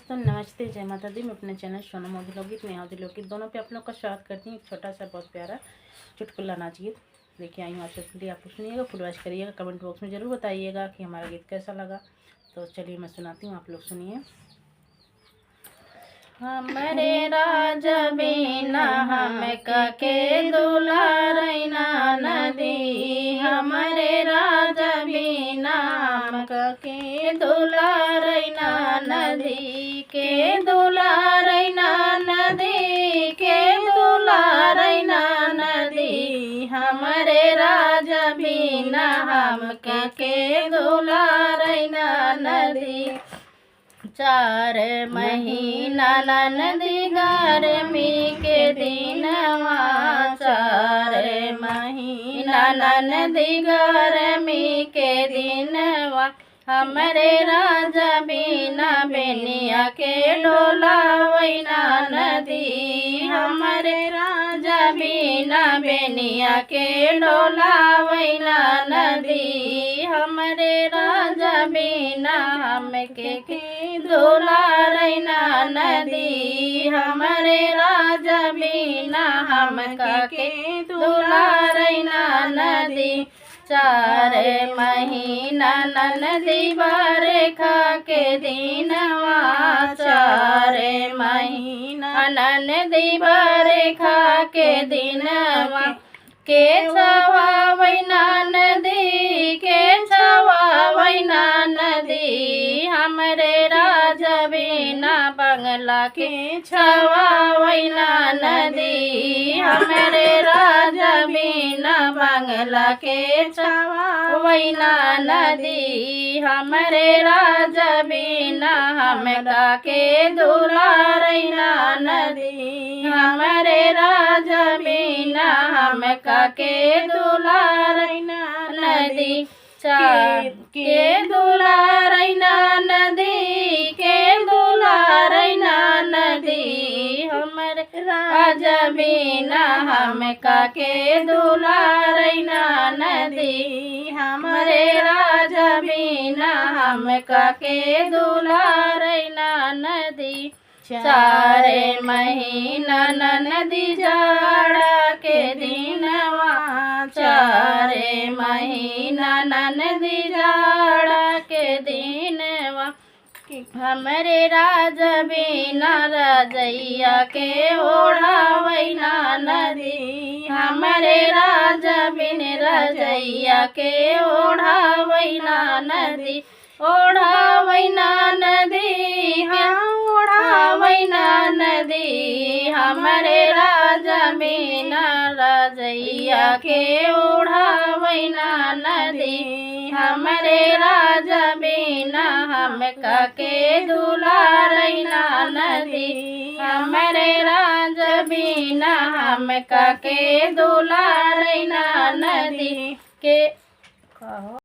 दोस्तों नमस्ते, जय माता दी। मैं अपने चैनल सोनम मोदी लोकगीत में यहाँ लोकगीत दोनों पे आप लोग का स्वागत करती हूँ। एक छोटा सा बहुत प्यारा चुटकुला नाच गीत लेके आई हूँ आप सबके लिए। आप लोग सुनिएगा, फुल वॉच करिएगा, कमेंट बॉक्स में ज़रूर बताइएगा कि हमारा गीत कैसा लगा। तो चलिए मैं सुनाती हूँ, आप लोग सुनिए। हमरे राजा बिना हम के दुलारैना नदी, हमरे राजा बिना हम के दुलारैना नदी, के दुलारैना नदी, के दुलारैना नदी, हमरे राजा बिना हम के दुलारैना नदी। 4 महीना नदी गर्मी के दिनवा, 4 महीना नदी गर्मी के दिनवा, हमरे राजा बिना बेनिया के डोलावैना नदी, हमरे राजा बिना बेनिया के डोलावैना नदी, हमरे राजा बिना हमके दुलारैना नदी, हमरे राजा बिना हमका के दुलारैना नदी। 4 महीना नदी बरखा के दिनवा, 4 महीना नदी बरखा के दिनवा, के छवावैना नदी, के छवावैना नदी, हमरे राजा बिना बंगला के छवावैना नदी, हमरे राजा बिना बंगला के छवावैना नदी, हमरे राजा बिना हमका के दुलारैना नदी, हमरे राजा बिना हमका के दुलारैना नदी। के दुलारैना नदी, के दुलारैना नदी, हमरे राजा बिना हमका के दुलारैना नदी, हमरे राजा बिना हमका के दुलारैना नदी। 4 महीना नदी जाड़ा के दिनवा, 4 महीना नदी जाड़ा के दिनवा, हमरे राजा बिना रजैया के ओढ़ावैना नदी, हमरे राजा बिन रजैया के ओढ़ावैना नदी, ओढ़ावैना नदी, हाँ ओढ़ावैना नदी, हमरे राजा बिना रजैया के ओढ़ावैना नदी, हमरे राजा बिना हमका के दुलारैना नदी, हमरे राजा बिना हमका के दुलारैना नदी। के कहो